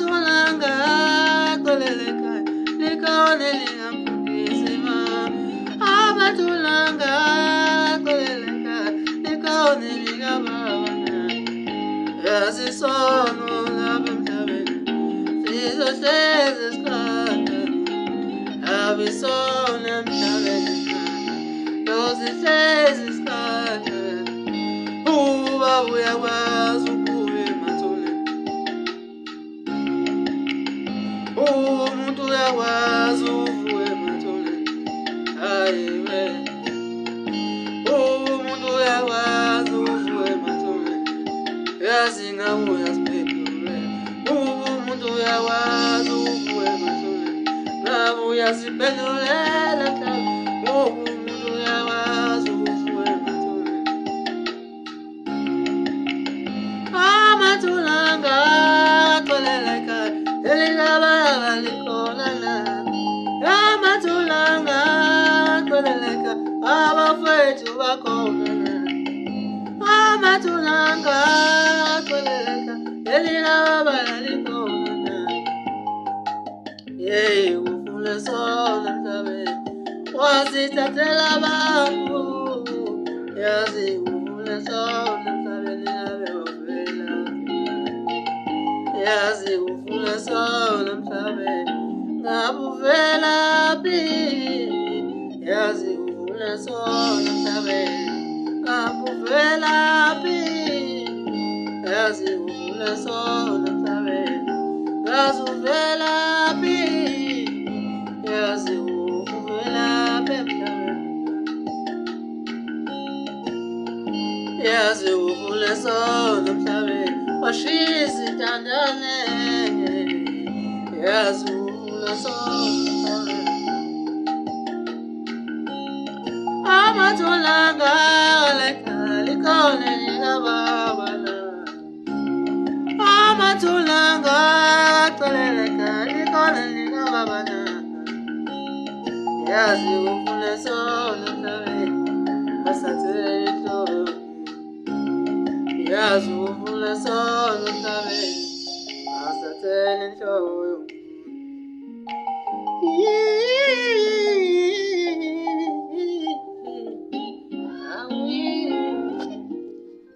Amatulanga koleleka likaone lingamfundisima. Amatulanga koleleka likaone ligababana. Yasisono labemtabeni sizohlezi isikhathi. Abisona emhlabeni yosihlezi isikhathi. Uba uyakwazi ukuya emathuneni. Umuntu uyakwazi ukuya emathuneni. Hayiwe. Umuntu uyakwazi ukuya emathuneni. Yazi ngabe uyasiphendula. Umuntu uyakwazi ukuya emathuneni. Ngabe uyasiphendulela mhlaba. Umuntu uyakwazi ukuya emathuneni. Amatulanga koleleka eligababa likolana. Amatulanga koleleka abafethu bakhona. Amatulanga koleleka eligababa likolana. Yey ufule sona mhlabeni wasithathela abantu. Yazi ufule sona mhlabeni ngabe wavela. Yazi ufule sona mhlabeni ngabe uvelaphi. Yazi ufule sona mhlabeni ngabe uvelaphi. Yazi ufule sona mhlabeni ngabe uvelaphi. Yazi uvelaphi mhlabeni. Yazi ufule sona mhlabeni washiya ithandane. Yazi ufule sona mhlabeni. Amatulanga koleleka likaone ligababana. Amatulanga koleleka likaone ligababana. Yazi ufule sona mhlabeni wasathelwa inhloko. Yazi ufule sona mhlabeni wasathelwa inhloko.